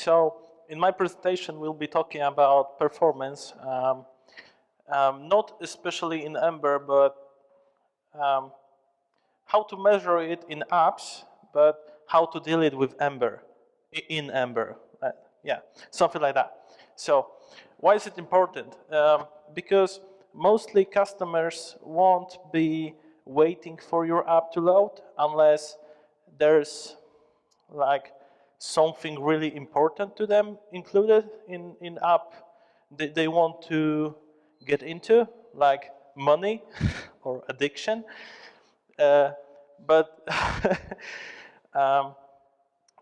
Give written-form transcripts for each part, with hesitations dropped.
So in my presentation, we'll be talking about performance, not especially in Ember, but how to measure it in apps, but how to deal it with Ember, in Ember. Yeah, something like that. So why is it important? Because mostly customers won't be waiting for your app to load unless there's like something really important to them included in app they want to get into, like money or addiction. But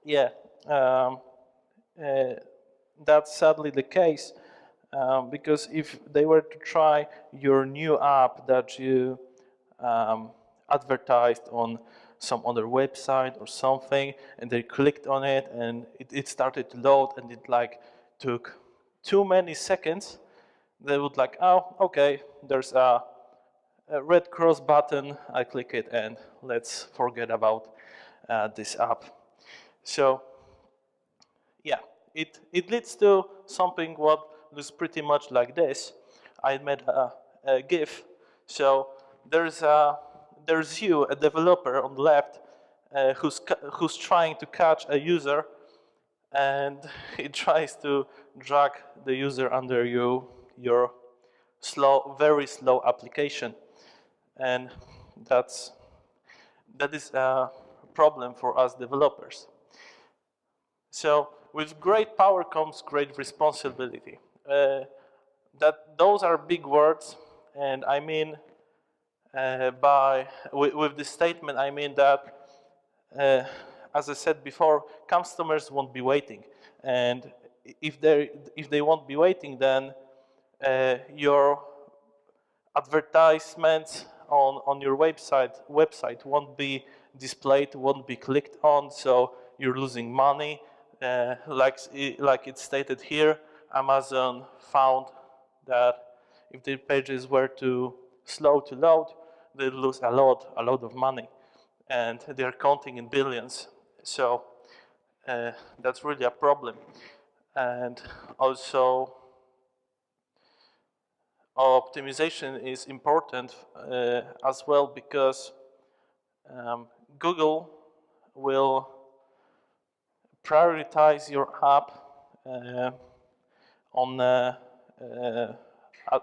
yeah, that's sadly the case, because if they were to try your new app that you advertised on some other website or something, and they clicked on it and it started to load, and it like took too many seconds, they would like, oh, okay, there's a red cross button, I click it, and let's forget about this app. So yeah, it leads to something what looks pretty much like this. I made a GIF. So there's you, a developer on the left, who's trying to catch a user, and he tries to drag the user under your very slow application, and that is a problem for us developers. So with great power comes great responsibility. Those are big words, and I mean with this statement, I mean that, as I said before, customers won't be waiting, and if they won't be waiting, then your advertisements on your website won't be displayed, won't be clicked on, so you're losing money. Like it's stated here, Amazon found that if their pages were too slow to load, they'd lose a lot of money, and they're counting in billions. So that's really a problem. And also, optimization is important as well, because Google will prioritize your app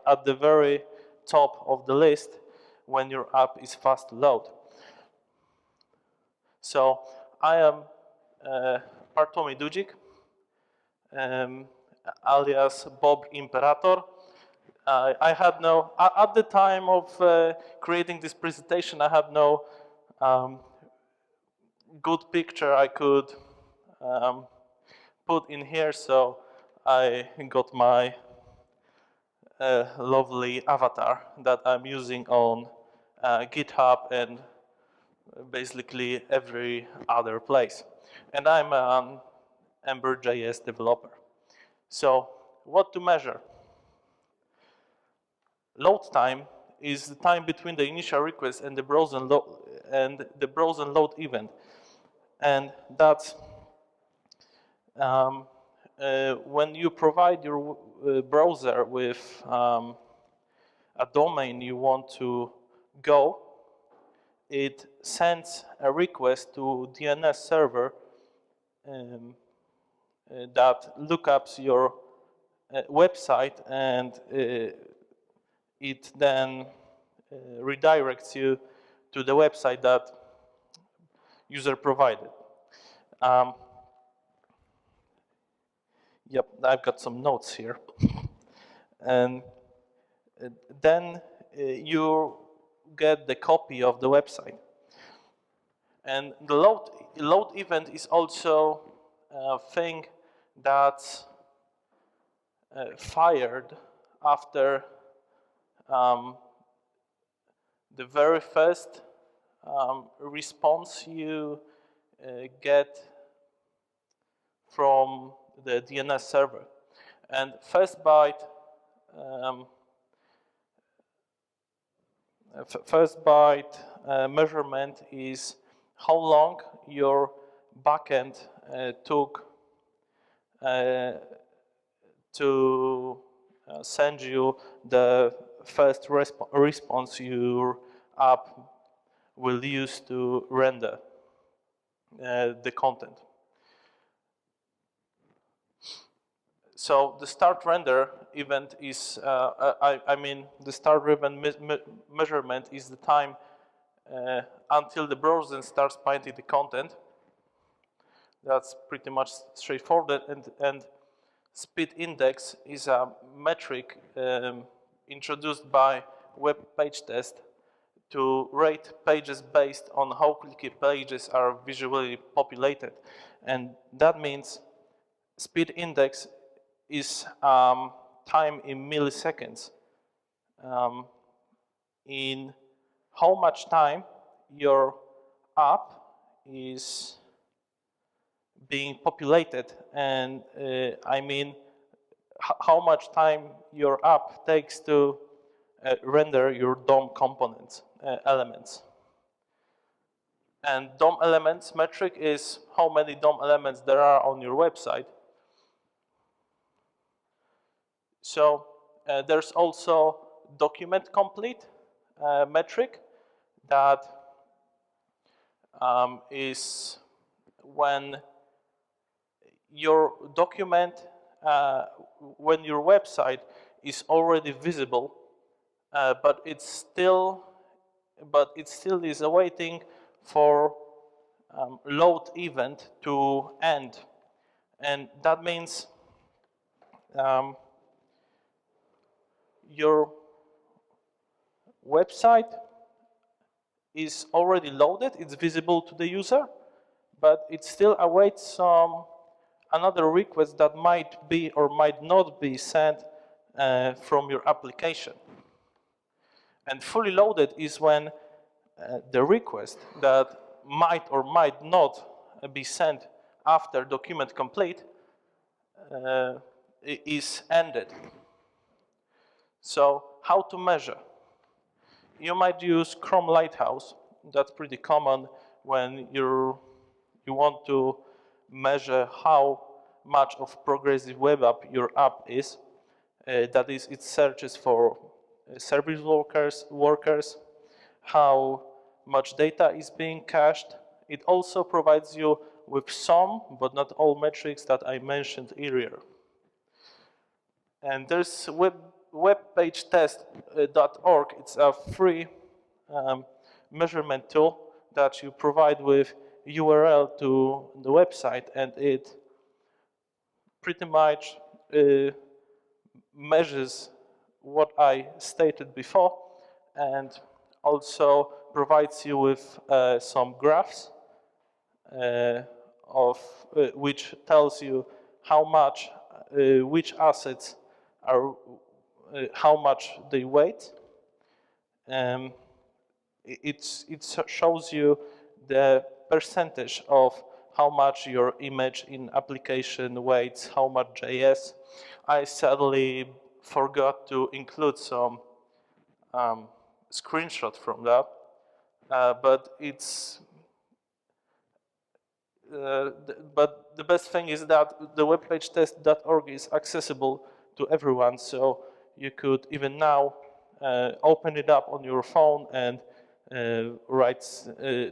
at the very top of the list when your app is fast to load. So I am Bartłomiej Dudzik, alias Bob Imperator. I had no, at the time of creating this presentation, I had no good picture I could put in here, so I got my lovely avatar that I'm using on GitHub and basically every other place. And I'm an ember.js developer. So what to measure? Load time is the time between the initial request and the browse and load event, and that's when you provide your browser with a domain you want to go, it sends a request to DNS server that lookups your website, and it then redirects you to the website that user provided. Yep, I've got some notes here. And then you get the copy of the website. And the load event is also a thing that's fired after the very first response you get from the DNS server. And first byte measurement is how long your backend took to send you the first response your app will use to render the content. So the start render event is, the start event measurement is the time until the browser starts painting the content. That's pretty much straightforward. And speed index is a metric introduced by web page test to rate pages based on how clicky pages are visually populated. And that means speed index is time in milliseconds in how much time your app is being populated, and how much time your app takes to render your DOM components, elements. And DOM elements metric is how many DOM elements there are on your website. So there's also document complete metric that is when your document, when your website is already visible, but it still is awaiting for load event to end, and that means your website is already loaded, it's visible to the user, but it still awaits another request that might be or might not be sent from your application. And fully loaded is when the request that might or might not be sent after document complete is ended. So how to measure? You might use Chrome Lighthouse. That's pretty common when you want to measure how much of progressive web app your app is. That is, it searches for service workers, how much data is being cached. It also provides you with some, but not all metrics that I mentioned earlier. And there's webpagetest.org. It's a free measurement tool that you provide with URL to the website, and it pretty much measures what I stated before, and also provides you with some graphs which tells you how much which assets are how much they weight. It shows you the percentage of how much your image in application weighs, how much JS. I sadly forgot to include some screenshot from that, but it's but the best thing is that the webpagetest.org is accessible to everyone, so you could even now open it up on your phone and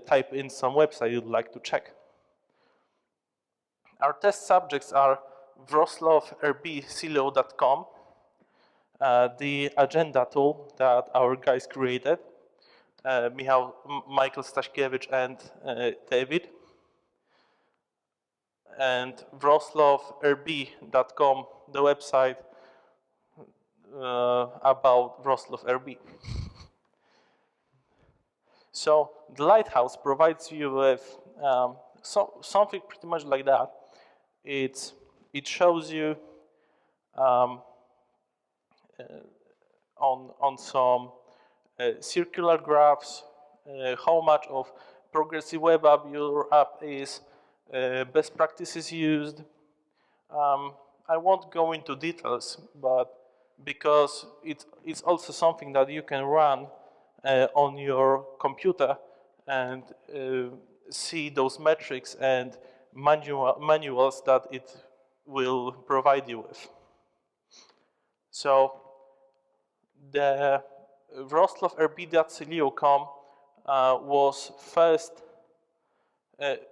type in some website you'd like to check. Our test subjects are wroclaw.rbsilo.com, the agenda tool that our guys created, Michael Staśkiewicz and David, and wroclaw.rb.com, the website about Wroclaw.rb. So the Lighthouse provides you with something pretty much like that. It shows you on some circular graphs how much of progressive web app your app is, best practices used. I won't go into details, but because it's also something that you can run on your computer and see those metrics and manuals that it will provide you with. So the wroclaw.rb.cilio.com was first,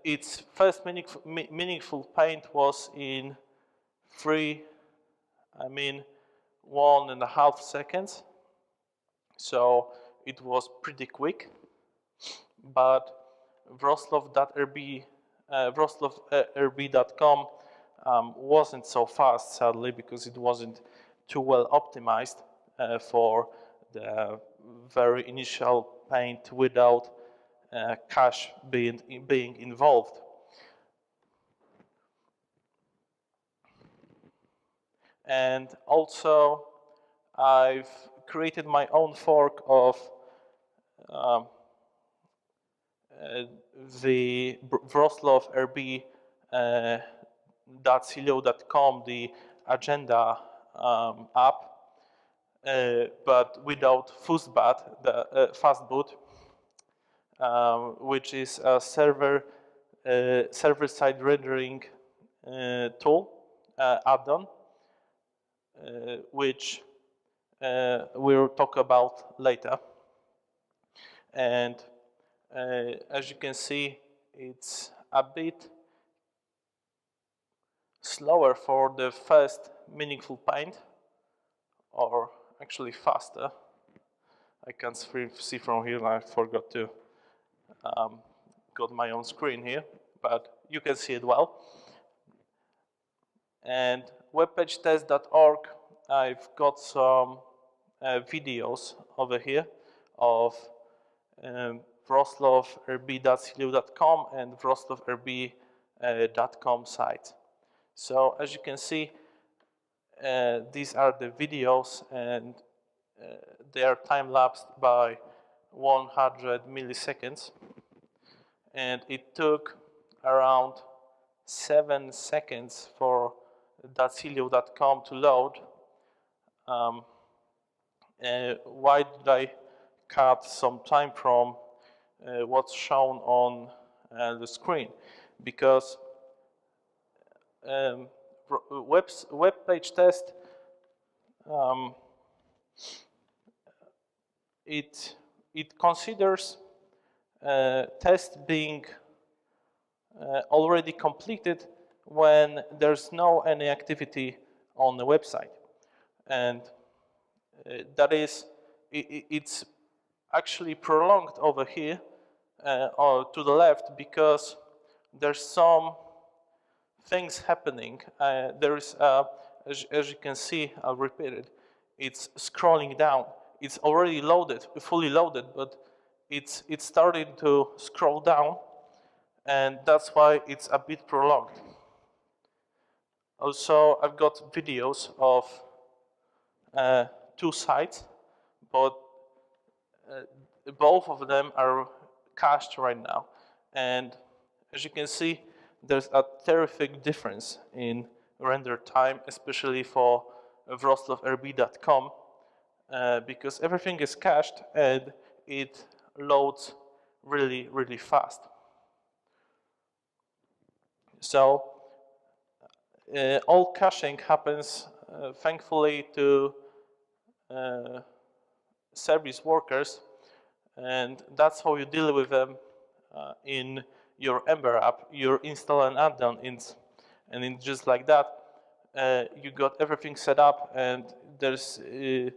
its first meaningful paint was in 1.5 seconds. So it was pretty quick, but wroclaw.rb.com wasn't so fast, sadly, because it wasn't too well optimized for the very initial paint without cache being involved. And also, I've created my own fork of the wroclaw.rb.cilio.com, the agenda app, but without fastboot, which is a server-side rendering tool, add-on, which we'll talk about later. And as you can see, it's a bit slower for the first meaningful paint, or actually faster. I can't see from here, I forgot to got my own screen here, but you can see it well. And webpagetest.org, I've got some videos over here of wroclaw.rb.cilio.com and wroclaw.rb.com site. So as you can see, these are the videos, and they are time-lapsed by 100 milliseconds. And it took around 7 seconds for .cilio.com to load. Why did I cut some time from what's shown on the screen? Because web page test, it considers test being already completed when there's no any activity on the website, and that is, it's actually prolonged over here or to the left, because there's some things happening. There is, as you can see, I'll repeat it, it's scrolling down. It's already loaded, fully loaded, but it's starting to scroll down, and that's why it's a bit prolonged. Also, I've got videos of 2 sites, but both of them are cached right now. And as you can see, there's a terrific difference in render time, especially for wroclaw.rb.com, because everything is cached and it loads really, really fast. So all caching happens thankfully to service workers, and that's how you deal with them in your Ember app. You install an add-on, and just like that, you got everything set up, and there's a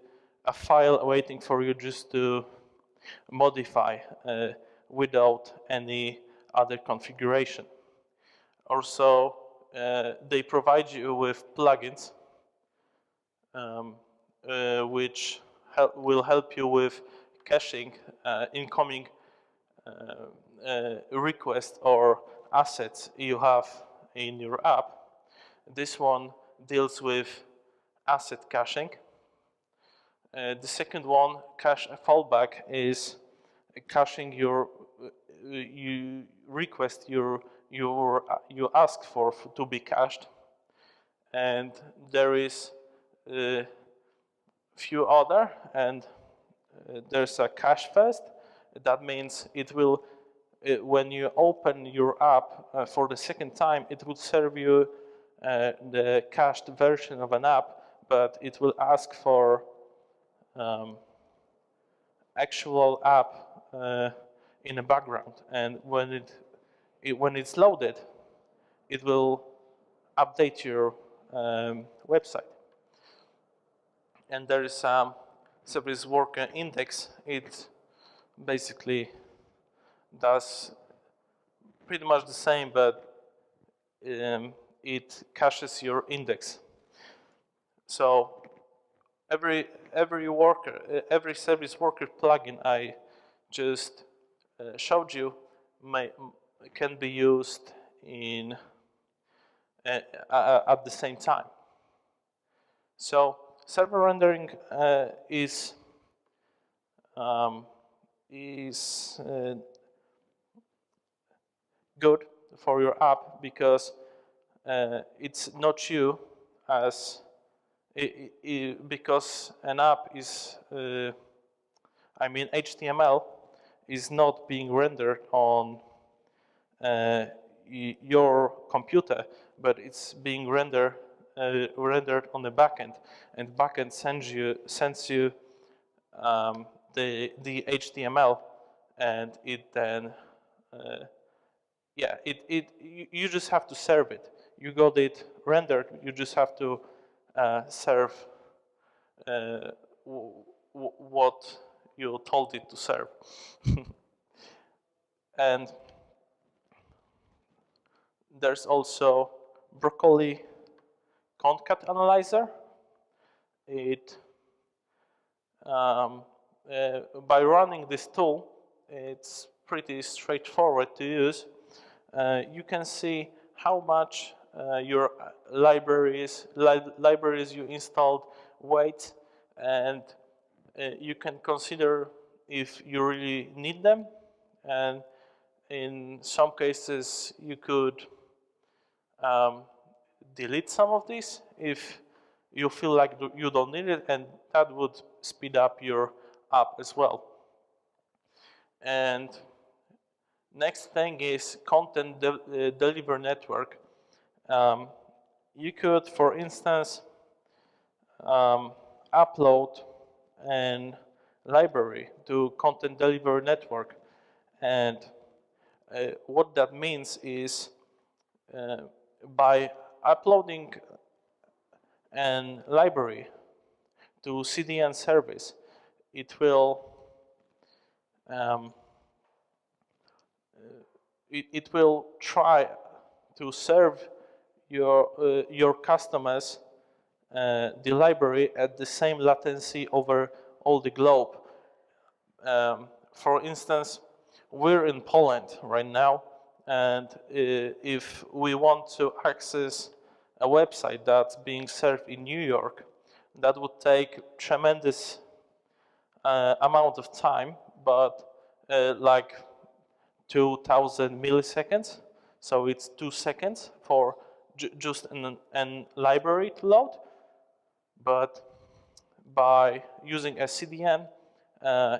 file waiting for you just to modify without any other configuration. Also, they provide you with plugins which will help you with caching incoming requests or assets you have in your app. This one deals with asset caching. The second one, cache fallback, is caching your you request you ask for to be cached, and there is a few other, and there's a cache first. That means it will, when you open your app for the second time, it will serve you the cached version of an app, but it will ask for actual app in the background, and when it's loaded, it will update your website. And there is a service worker index. It basically does pretty much the same, but it caches your index. So every service worker plugin I just showed you can be used in at the same time. So server rendering is good for your app because it's not you as because an app is HTML is not being rendered on your computer, but it's being rendered on the backend, and backend sends you the HTML, and it then you just have to serve it. You got it rendered. You just have to serve what you told it to serve. And there's also Broccoli concat analyzer. It by running this tool, it's pretty straightforward to use. You can see how much your libraries you installed weight, and you can consider if you really need them. And in some cases, you could delete some of these if you feel like you don't need it, and that would speed up your app as well. And next thing is content delivery network. You could, for instance, upload an library to content delivery network, and what that means is by uploading an library to CDN service, it will it will try to serve your customers the library at the same latency over all the globe. For instance, we're in Poland right now, and if we want to access a website that's being served in New York, that would take tremendous amount of time, but like 2000 milliseconds. So it's 2 seconds for just an library to load. But by using a CDN,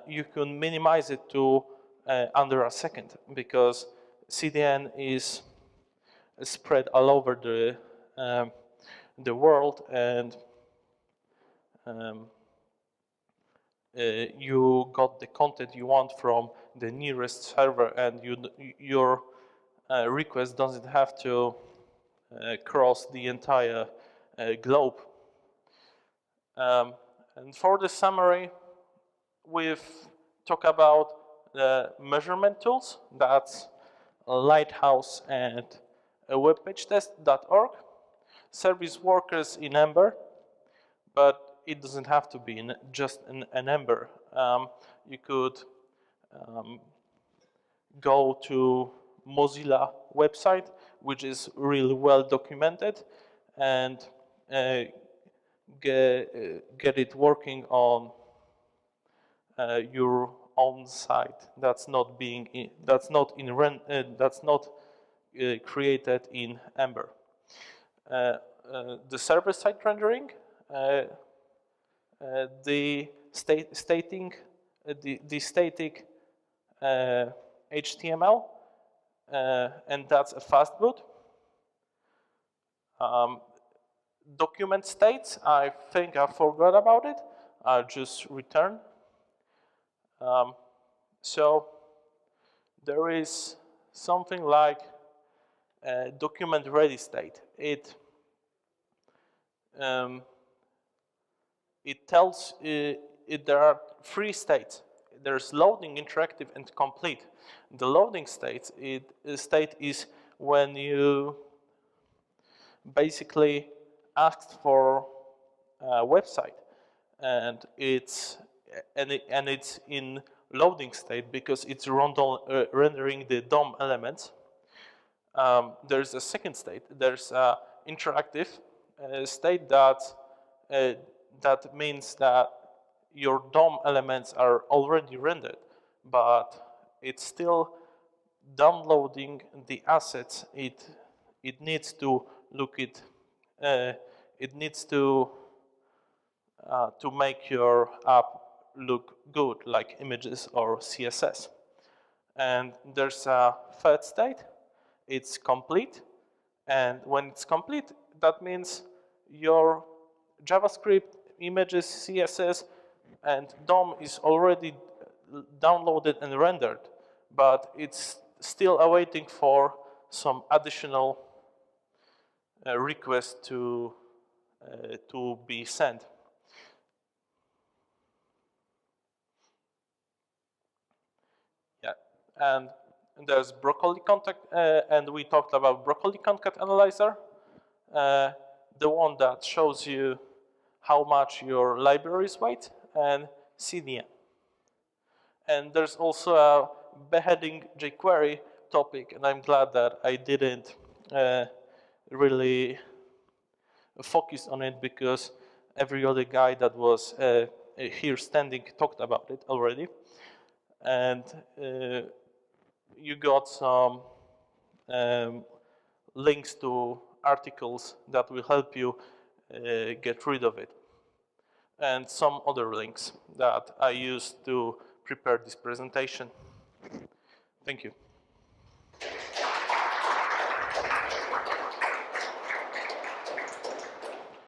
you can minimize it to under a second, because CDN is spread all over the world, and you got the content you want from the nearest server, and your request doesn't have to cross the entire globe. And for the summary, we've talked about the measurement tools. That's Lighthouse and webpagetest.org. Service workers in Ember, but it doesn't have to be just an Ember. You could go to Mozilla website, which is really well documented, and get it working on your own site. That's not created in Ember. The server-side rendering, the static HTML, and that's a fast boot. Document states, I think I forgot about it. I'll just return. So there is something like a document ready state. It tells there are three states. There's loading, interactive, and complete. The loading state is when you basically asked for a website, and it's in loading state because it's rendering the DOM elements. There's a second state. There's a interactive state that means that your DOM elements are already rendered, but it's still downloading the assets. It needs to look it. It needs to make your app look good, like images or CSS. And there's a third state. It's complete, and when it's complete, that means your JavaScript, images, CSS, and DOM is already downloaded and rendered, but it's still awaiting for some additional request to be sent. Yeah, and there's Broccoli contact, and we talked about Broccoli concat analyzer, the one that shows you how much your libraries weight, and CDN. And there's also a beheading jQuery topic, and I'm glad that I didn't really focus on it because every other guy that was here standing talked about it already. And you got some links to articles that will help you get rid of it, and some other links that I used to prepare this presentation. Thank you.